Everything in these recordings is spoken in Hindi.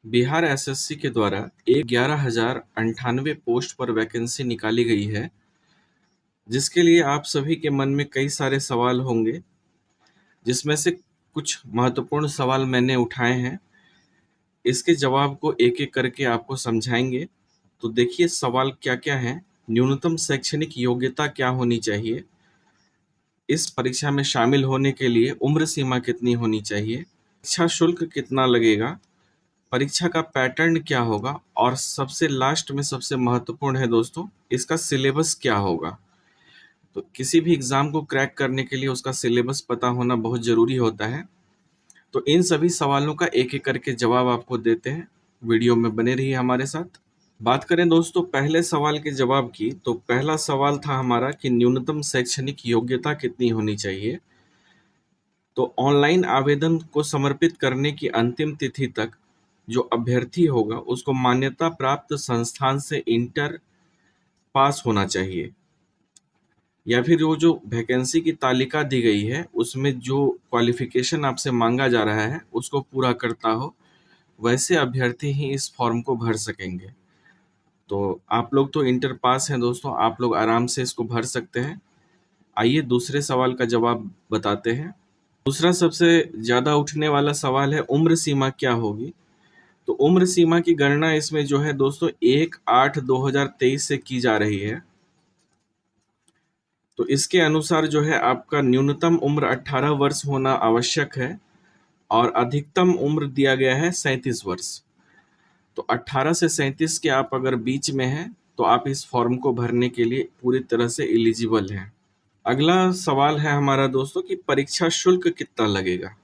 बिहार एसएससी के द्वारा 11,098 पोस्ट पर वैकेंसी निकाली गई है, जिसके लिए आप सभी के मन में कई सारे सवाल होंगे, जिसमें से कुछ महत्वपूर्ण सवाल मैंने उठाए हैं। इसके जवाब को एक-एक करके आपको समझाएंगे। तो देखिए सवाल क्या-क्या हैं। न्यूनतम शैक्षणिक योग्यता क्या होनी चाहिए? इस परीक्षा में शामिल होने के लिए उम्र सीमा कितनी होनी चाहिए? परीक्षा शुल्क कितना लगेगा? परीक्षा का पैटर्न क्या होगा? और सबसे लास्ट में सबसे महत्वपूर्ण है दोस्तों, इसका सिलेबस क्या होगा? तो किसी भी एग्जाम को क्रैक करने के लिए उसका सिलेबस पता होना बहुत ज़रूरी होता है। तो इन सभी सवालों का एक-एक करके जवाब आपको देते हैं। वीडियो में बने रहिए हमारे साथ। बात करें दोस्तों पहले सवाल के जवाब की, तो पहला सवाल था हमारा कि न्यूनतम शैक्षणिक योग्यता कितनी होनी चाहिए? तो ऑनलाइन आवेदन को समर्पित करने की अंतिम तिथि तक जो अभ्यर्थी होगा उसको मान्यता प्राप्त संस्थान से इंटर पास होना चाहिए, या फिर वो जो वैकेंसी की तालिका दी गई है उसमें जो क्वालिफिकेशन आपसे मांगा जा रहा है उसको पूरा करता हो, वैसे अभ्यर्थी ही इस फॉर्म को भर सकेंगे। तो आप लोग तो इंटर पास हैं दोस्तों, आप लोग आराम से इसको भर सकते हैं। आइए दूसरे सवाल का जवाब बताते हैं। दूसरा सबसे ज़्यादा उठने वाला सवाल है, उम्र सीमा क्या होगी? तो उम्र सीमा की गणना इसमें जो है दोस्तों 1/8/2023 से की जा रही है। तो इसके अनुसार जो है आपका न्यूनतम उम्र 18 वर्ष होना आवश्यक है और अधिकतम उम्र दिया गया है 37 वर्ष। तो 18 से 37 के आप अगर बीच में हैं तो आप इस फॉर्म को भरने के लिए पूरी तरह से एलिजिबल हैं। अगला सवाल है हमारा दोस्तों कि परीक्षा शुल्क कितना लगेगा?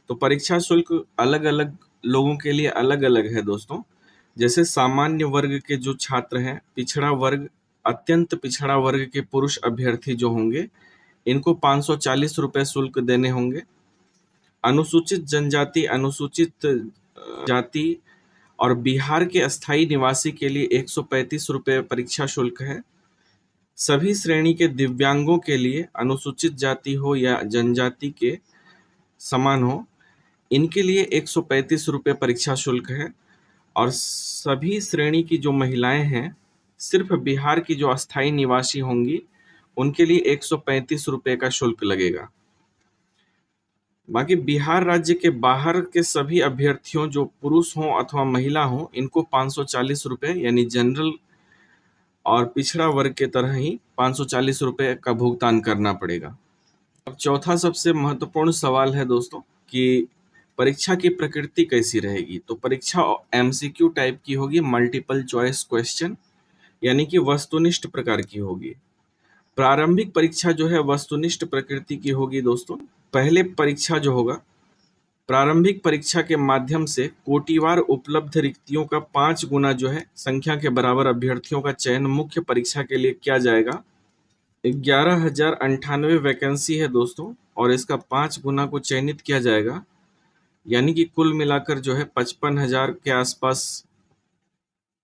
तो परीक्षा शुल्क अलग अलग लोगों के लिए अलग अलग है दोस्तों। जैसे सामान्य वर्ग के जो छात्र हैं, पिछड़ा वर्ग, अत्यंत पिछड़ा वर्ग के पुरुष अभ्यर्थी जो होंगे, इनको 540 रुपये शुल्क देने होंगे। अनुसूचित जनजाति, अनुसूचित जाति और बिहार के अस्थायी निवासी के लिए 135 रुपये परीक्षा शुल्क है। सभी श्रेणी के दिव्यांगों के लिए, अनुसूचित जाति हो या जनजाति के समान हो, इनके लिए 135 रुपये परीक्षा शुल्क है। और सभी श्रेणी की जो महिलाएं हैं, सिर्फ बिहार की जो अस्थायी निवासी होंगी, उनके लिए 135 रुपये का शुल्क लगेगा। बाकी बिहार राज्य के बाहर के सभी अभ्यर्थियों, जो पुरुष हों अथवा महिला हों, इनको 540 रुपये यानी जनरल और पिछड़ा वर्ग के तरह ही 540 रुपये का भुगतान करना पड़ेगा। अब चौथा सबसे महत्वपूर्ण सवाल है दोस्तों कि परीक्षा की प्रकृति कैसी रहेगी? तो परीक्षा एमसीक्यू टाइप की होगी, मल्टीपल चॉइस क्वेश्चन, यानी कि वस्तुनिष्ठ प्रकार की होगी। प्रारंभिक परीक्षा जो है वस्तुनिष्ठ प्रकृति की होगी दोस्तों। पहले परीक्षा जो होगा, प्रारंभिक परीक्षा के माध्यम से कोटिवार उपलब्ध रिक्तियों का 5 गुना जो है संख्या के बराबर अभ्यर्थियों का चयन मुख्य परीक्षा के लिए किया जाएगा। 11,098 वैकेंसी है दोस्तों और इसका 5 गुना को चयनित किया जाएगा, यानी कि कुल मिलाकर जो है 55,000 के आसपास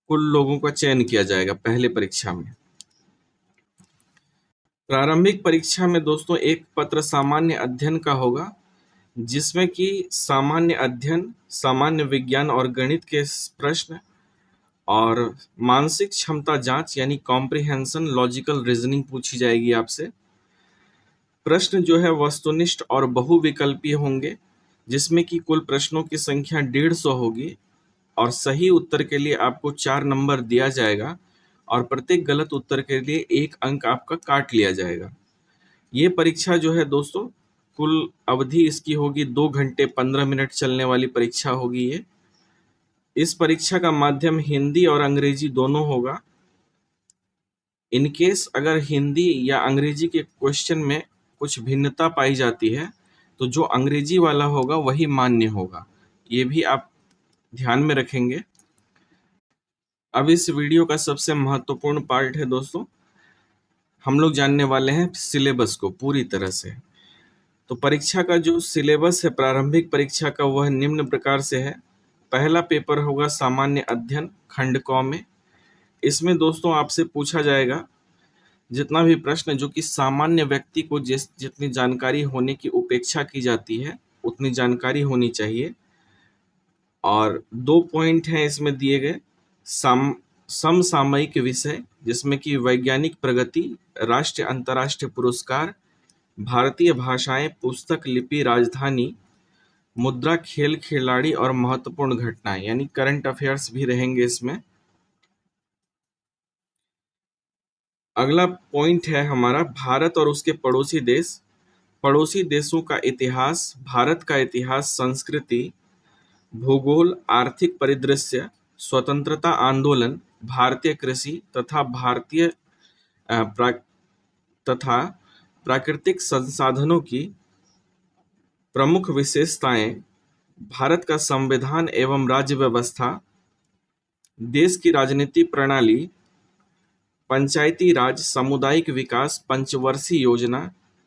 कुल लोगों का चयन किया जाएगा पहले परीक्षा में। प्रारंभिक परीक्षा में दोस्तों एक पत्र सामान्य अध्ययन का होगा, जिसमें कि सामान्य अध्ययन, सामान्य विज्ञान और गणित के प्रश्न और मानसिक क्षमता जांच यानी कॉम्प्रिहेंशन, लॉजिकल रीजनिंग पूछी जाएगी आपसे। प्रश्न जो है वस्तुनिष्ठ और बहुविकल्पीय होंगे, जिसमें कि कुल प्रश्नों की संख्या 150 होगी और सही उत्तर के लिए आपको 4 नंबर दिया जाएगा और प्रत्येक गलत उत्तर के लिए 1 अंक आपका काट लिया जाएगा। ये परीक्षा जो है दोस्तों, कुल अवधि इसकी होगी 2 घंटे 15 मिनट चलने वाली परीक्षा होगी ये। इस परीक्षा का माध्यम हिंदी और अंग्रेजी दोनों होगा। इन केस अगर हिंदी या अंग्रेजी के क्वेश्चन में कुछ भिन्नता पाई जाती है, तो जो अंग्रेजी वाला होगा वही मान्य होगा। ये भी आप ध्यान में रखेंगे। अब इस वीडियो का सबसे महत्वपूर्ण पार्ट है दोस्तों, हम लोग जानने वाले हैं सिलेबस को पूरी तरह से। तो परीक्षा का जो सिलेबस है प्रारंभिक परीक्षा का, वह निम्न प्रकार से है। पहला पेपर होगा सामान्य अध्ययन खंड क में। इसमें दोस्तों आपसे पूछा जाएगा जितना भी प्रश्न जो कि सामान्य व्यक्ति को जितनी जानकारी होने की उपेक्षा की जाती है उतनी जानकारी होनी चाहिए। और 2 पॉइंट हैं इसमें दिए गए। समसामयिक विषय, जिसमें कि वैज्ञानिक प्रगति, राष्ट्रीय अंतर्राष्ट्रीय पुरस्कार, भारतीय भाषाएं, पुस्तक लिपि, राजधानी, मुद्रा, खेल खिलाड़ी और महत्वपूर्ण घटनाएं, यानी करंट अफेयर्स भी रहेंगे इसमें। अगला पॉइंट है हमारा भारत और उसके पड़ोसी देश, पड़ोसी देशों का इतिहास, भारत का इतिहास, संस्कृति, भूगोल, आर्थिक परिदृश्य, स्वतंत्रता आंदोलन, भारतीय कृषि तथा अ, प्रा, तथा प्राकृतिक संसाधनों की प्रमुख विशेषताएं, भारत का संविधान एवं राज्य व्यवस्था, देश की राजनीति प्रणाली, पंचायती राज, सामुदायिक विकास, पंचवर्षीय योजना,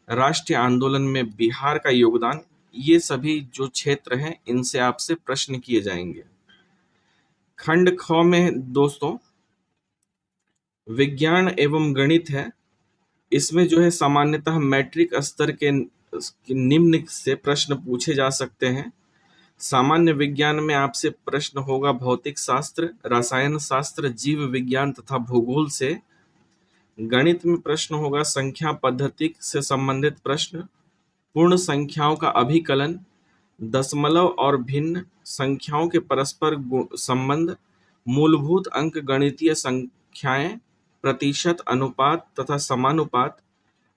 राष्ट्रीय आंदोलन में बिहार का योगदान, ये सभी जो क्षेत्र हैं इनसे आपसे प्रश्न किए जाएंगे। खंड ख में दोस्तों विज्ञान एवं गणित है। इसमें जो है सामान्यतः मैट्रिक स्तर के निम्न से प्रश्न पूछे जा सकते हैं। सामान्य विज्ञान में आपसे प्रश्न होगा भौतिक शास्त्र, रसायन शास्त्र, जीव विज्ञान तथा भूगोल से। गणित में प्रश्न होगा संख्या पद्धति से संबंधित प्रश्न, पूर्ण संख्याओं का अभिकलन, दशमलव और भिन्न संख्याओं के परस्पर संबंध, मूलभूत अंक गणितीय संख्याएं, प्रतिशत, अनुपात तथा समानुपात,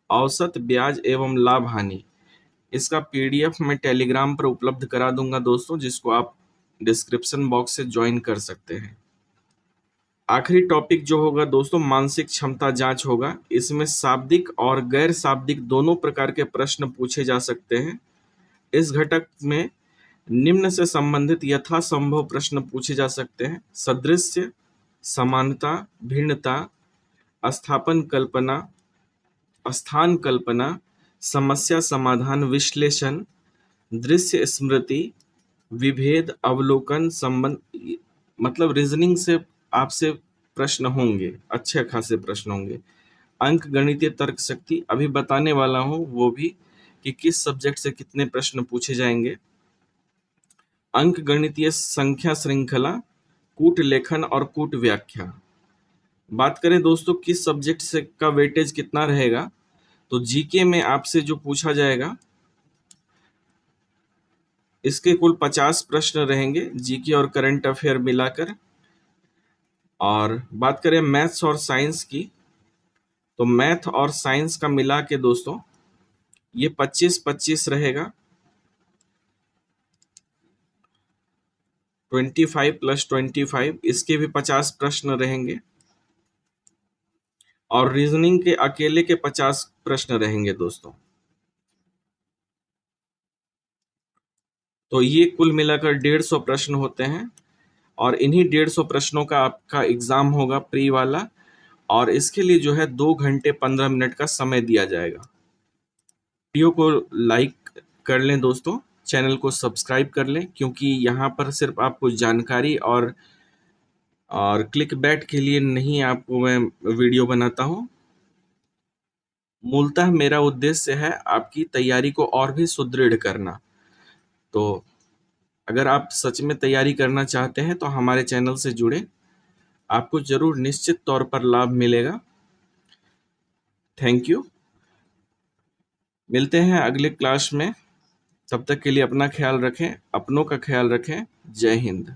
औसत, ब्याज एवं लाभ हानि। इसका पीडीएफ मैं टेलीग्राम पर उपलब्ध करा दूंगा दोस्तों, जिसको आप डिस्क्रिप्शन बॉक्स से ज्वाइन कर सकते हैं। आखिरी टॉपिक जो होगा दोस्तों मानसिक क्षमता जांच होगा। इसमें शाब्दिक और गैर शाब्दिक दोनों प्रकार के प्रश्न पूछे जा सकते हैं। इस घटक में निम्न से संबंधित यथासंभव प्रश्न पूछे जा सकते हैं: सदृश्य, समानता, भिन्नता, स्थापन कल्पना, स्थान कल्पना, समस्या समाधान, विश्लेषण, दृश्य स्मृति, विभेद, अवलोकन, संबंध, मतलब रीजनिंग से आपसे प्रश्न होंगे, अच्छे खासे प्रश्न होंगे। अंक गणितीय तर्क शक्ति अभी बताने वाला हूं, वो भी कि किस सब्जेक्ट से कितने प्रश्न पूछे जाएंगे। अंक गणितीय संख्या श्रृंखला, कूट लेखन और कूट व्याख्या। बात करें दोस्तों किस सब्जेक्ट से का वेटेज कितना रहेगा, तो जीके में आपसे जो पूछा जाएगा इसके कुल 50 प्रश्न रहेंगे, जीके और करंट अफेयर मिलाकर। और बात करें मैथ्स और साइंस की, तो मैथ और साइंस का मिला के दोस्तों ये 25-25 रहेगा। 25 + 25, इसके भी 50 प्रश्न रहेंगे। और रीजनिंग के अकेले के 50 प्रश्न रहेंगे दोस्तों। तो ये कुल मिलाकर 150 प्रश्न होते हैं और इन्हीं 150 प्रश्नों का आपका एग्जाम होगा प्री वाला। और इसके लिए जो है 2 घंटे 15 मिनट का समय दिया जाएगा। वीडियो को लाइक कर लें दोस्तों, चैनल को सब्सक्राइब कर लें, क्योंकि यहाँ पर सिर्फ आपको जानकारी और क्लिक बैट के लिए नहीं आपको मैं वीडियो बनाता हूँ। मूलतः मेरा उद्देश्य है आपकी तैयारी को और भी सुदृढ़ करना। तो अगर आप सच में तैयारी करना चाहते हैं तो हमारे चैनल से जुड़े, आपको जरूर निश्चित तौर पर लाभ मिलेगा। Thank you. मिलते हैं अगले क्लास में, तब तक के लिए अपना ख्याल रखें, अपनों का ख्याल रखें। जय हिंद।